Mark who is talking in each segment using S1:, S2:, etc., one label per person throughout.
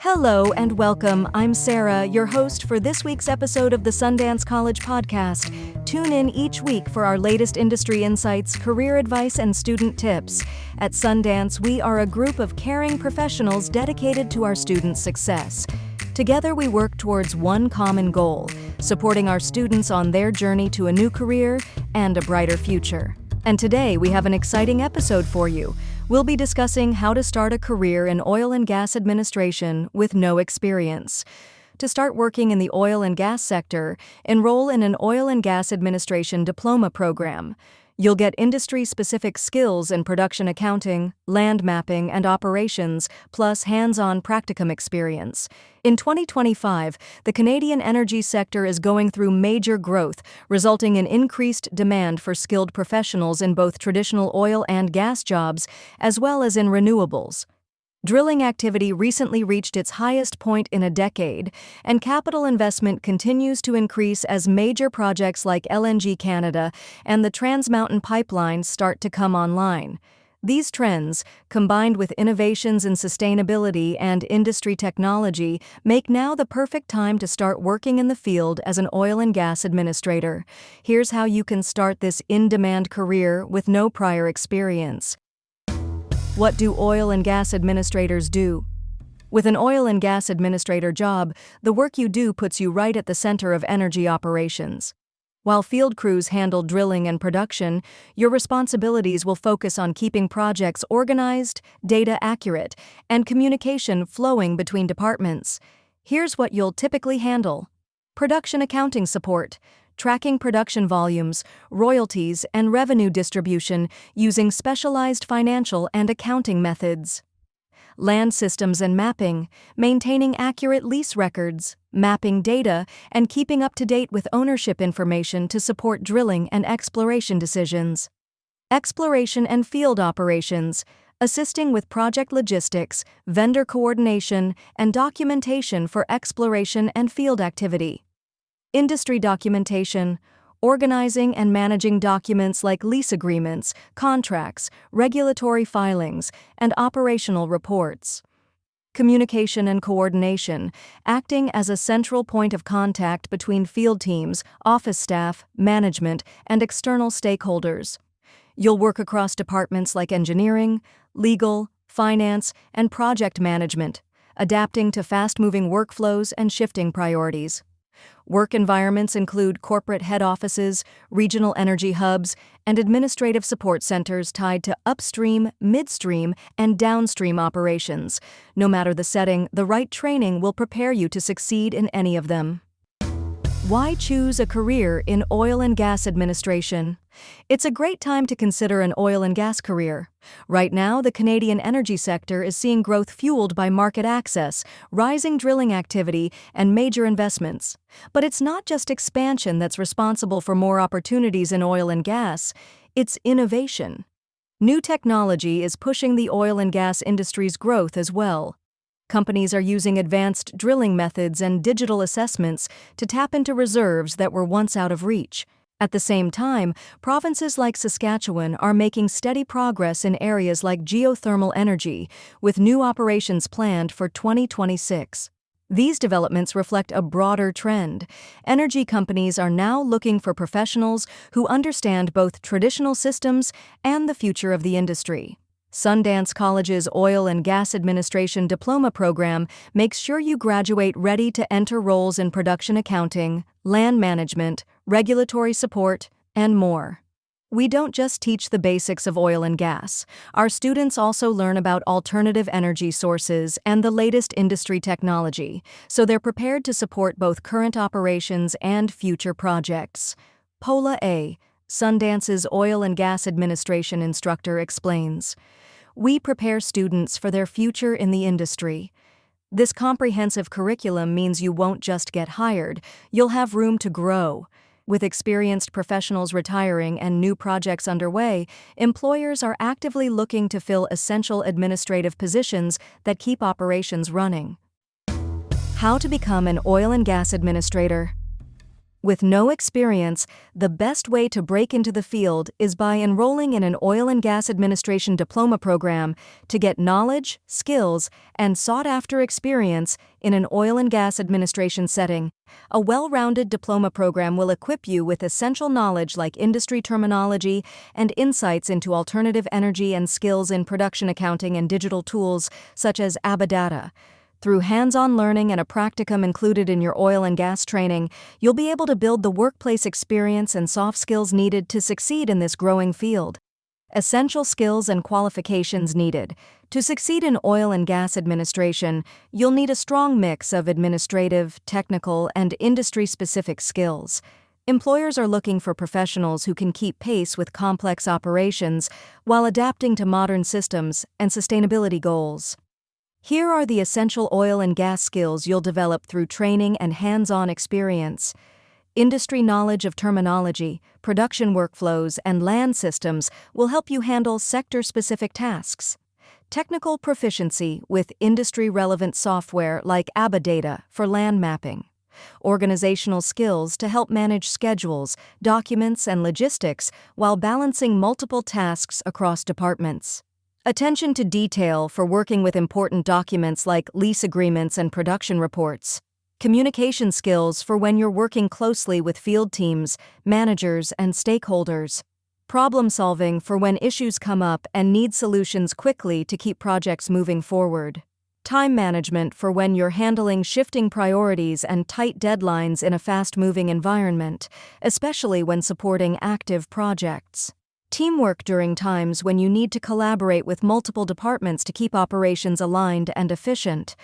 S1: Hello and welcome. I'm Sarah, your host for this week's episode of the Sundance College podcast. Tune in each week for our latest industry insights, career advice, and student tips. At Sundance, we are a group of caring professionals dedicated to our students' success. Together, we work towards one common goal, supporting our students on their journey to a new career and a brighter future. And today, we have an exciting episode for you. We'll be discussing how to start a career in oil and gas administration with no experience. To start working in the oil and gas sector, enroll in an oil and gas administration diploma program. You'll get industry-specific skills in production accounting, land mapping, and operations, plus hands-on practicum experience. In 2025, the Canadian energy sector is going through major growth, resulting in increased demand for skilled professionals in both traditional oil and gas jobs, as well as in renewables. Drilling activity recently reached its highest point in a decade, and capital investment continues to increase as major projects like LNG Canada and the Trans Mountain Pipeline start to come online. These trends, combined with innovations in sustainability and industry technology, make now the perfect time to start working in the field as an oil and gas administrator. Here's how you can start this in-demand career with no prior experience. What do oil and gas administrators do? With an oil and gas administrator job, the work you do puts you right at the center of energy operations. While field crews handle drilling and production, your responsibilities will focus on keeping projects organized, data accurate, and communication flowing between departments. Here's what you'll typically handle: production accounting support, tracking production volumes, royalties, and revenue distribution using specialized financial and accounting methods. Land systems and mapping, maintaining accurate lease records, mapping data, and keeping up to date with ownership information to support drilling and exploration decisions. Exploration and field operations, assisting with project logistics, vendor coordination, and documentation for exploration and field activity. Industry documentation, organizing and managing documents like lease agreements, contracts, regulatory filings, and operational reports. Communication and coordination, acting as a central point of contact between field teams, office staff, management, and external stakeholders. You'll work across departments like engineering, legal, finance, and project management, adapting to fast-moving workflows and shifting priorities. Work environments include corporate head offices, regional energy hubs, and administrative support centers tied to upstream, midstream, and downstream operations. No matter the setting, the right training will prepare you to succeed in any of them. Why choose a career in oil and gas administration? It's a great time to consider an oil and gas career. Right now, the Canadian energy sector is seeing growth fueled by market access, rising drilling activity, and major investments. But it's not just expansion that's responsible for more opportunities in oil and gas, it's innovation. New technology is pushing the oil and gas industry's growth as well. Companies are using advanced drilling methods and digital assessments to tap into reserves that were once out of reach. At the same time, provinces like Saskatchewan are making steady progress in areas like geothermal energy, with new operations planned for 2026. These developments reflect a broader trend. Energy companies are now looking for professionals who understand both traditional systems and the future of the industry. Sundance College's Oil and Gas Administration Diploma program makes sure you graduate ready to enter roles in production accounting, land management, regulatory support, and more. We don't just teach the basics of oil and gas. Our students also learn about alternative energy sources and the latest industry technology, so they're prepared to support both current operations and future projects. Paula A., Sundance's Oil and Gas Administration instructor, explains, "We prepare students for their future in the industry. This comprehensive curriculum means you won't just get hired, you'll have room to grow. With experienced professionals retiring and new projects underway, employers are actively looking to fill essential administrative positions that keep operations running." How to become an oil and gas administrator? With no experience, the best way to break into the field is by enrolling in an Oil and Gas Administration diploma program to get knowledge, skills, and sought-after experience in an oil and gas administration setting. A well-rounded diploma program will equip you with essential knowledge like industry terminology and insights into alternative energy and skills in production accounting and digital tools such as ABA. Through hands-on learning and a practicum included in your oil and gas training, you'll be able to build the workplace experience and soft skills needed to succeed in this growing field. Essential skills and qualifications needed. To succeed in oil and gas administration, you'll need a strong mix of administrative, technical, and industry-specific skills. Employers are looking for professionals who can keep pace with complex operations while adapting to modern systems and sustainability goals. Here are the essential oil and gas skills you'll develop through training and hands-on experience. Industry knowledge of terminology, production workflows, and land systems will help you handle sector-specific tasks. Technical proficiency with industry-relevant software like ABA for land mapping. Organizational skills to help manage schedules, documents, and logistics while balancing multiple tasks across departments. Attention to detail for working with important documents like lease agreements and production reports. Communication skills for when you're working closely with field teams, managers, and stakeholders. Problem solving for when issues come up and need solutions quickly to keep projects moving forward. Time management for when you're handling shifting priorities and tight deadlines in a fast-moving environment, especially when supporting active projects. Teamwork during times when you need to collaborate with multiple departments to keep operations aligned and efficient.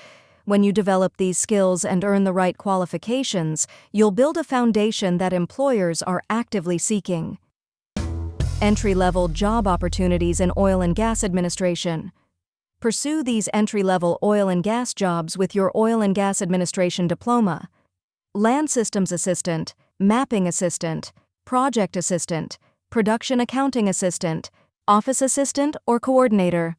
S1: When you develop these skills and earn the right qualifications, you'll build a foundation that employers are actively seeking. Entry-level job opportunities in oil and gas administration. Pursue these entry-level oil and gas jobs with your oil and gas administration diploma. Land systems assistant, mapping assistant, project assistant, production accounting assistant, office assistant, or coordinator.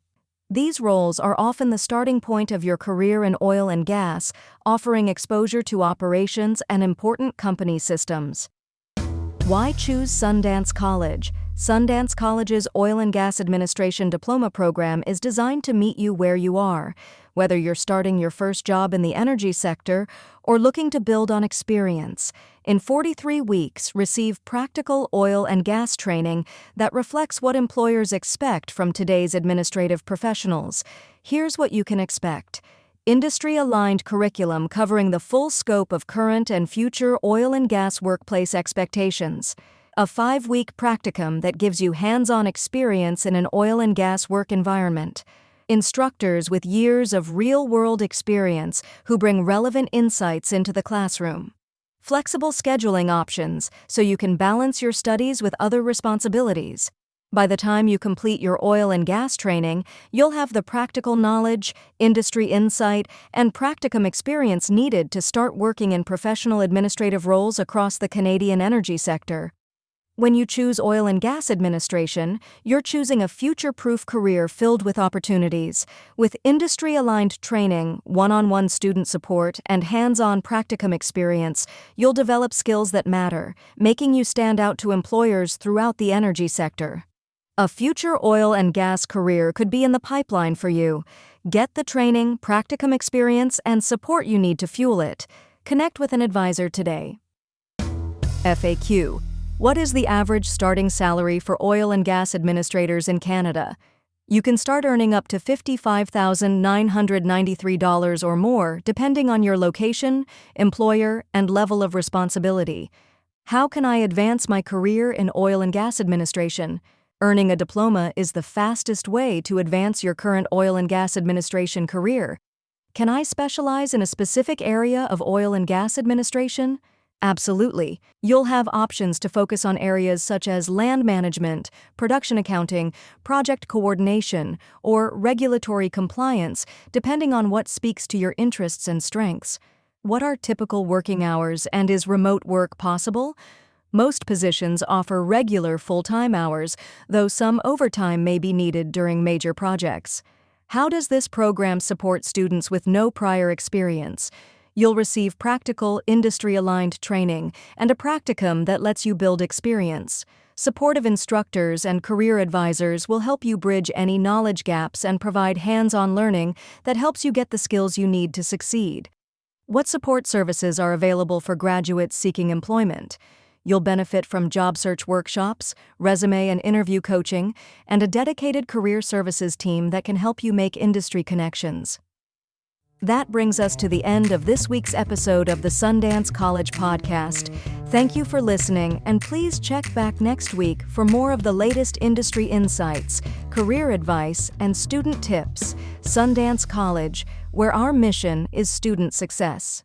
S1: These roles are often the starting point of your career in oil and gas, offering exposure to operations and important company systems. Why choose Sundance College? Sundance College's Oil and Gas Administration Diploma program is designed to meet you where you are, whether you're starting your first job in the energy sector or looking to build on experience. In 43 weeks, receive practical oil and gas training that reflects what employers expect from today's administrative professionals. Here's what you can expect. Industry-aligned curriculum covering the full scope of current and future oil and gas workplace expectations. A 5-week practicum that gives you hands-on experience in an oil and gas work environment. Instructors with years of real-world experience who bring relevant insights into the classroom. Flexible scheduling options so you can balance your studies with other responsibilities. By the time you complete your oil and gas training, you'll have the practical knowledge, industry insight, and practicum experience needed to start working in professional administrative roles across the Canadian energy sector. When you choose oil and gas administration, you're choosing a future-proof career filled with opportunities. With industry-aligned training, one-on-one student support, and hands-on practicum experience, you'll develop skills that matter, making you stand out to employers throughout the energy sector. A future oil and gas career could be in the pipeline for you. Get the training, practicum experience, and support you need to fuel it. Connect with an advisor today. FAQ. What is the average starting salary for oil and gas administrators in Canada? You can start earning up to $55,993 or more, depending on your location, employer, and level of responsibility. How can I advance my career in oil and gas administration? Earning a diploma is the fastest way to advance your current oil and gas administration career. Can I specialize in a specific area of oil and gas administration? Absolutely. You'll have options to focus on areas such as land management, production accounting, project coordination, or regulatory compliance, depending on what speaks to your interests and strengths. What are typical working hours, and is remote work possible? Most positions offer regular full-time hours, though some overtime may be needed during major projects. How does this program support students with no prior experience? You'll receive practical, industry-aligned training and a practicum that lets you build experience. Supportive instructors and career advisors will help you bridge any knowledge gaps and provide hands-on learning that helps you get the skills you need to succeed. What support services are available for graduates seeking employment? You'll benefit from job search workshops, resume and interview coaching, and a dedicated career services team that can help you make industry connections. That brings us to the end of this week's episode of the Sundance College podcast. Thank you for listening, and please check back next week for more of the latest industry insights, career advice, and student tips. Sundance College, where our mission is student success.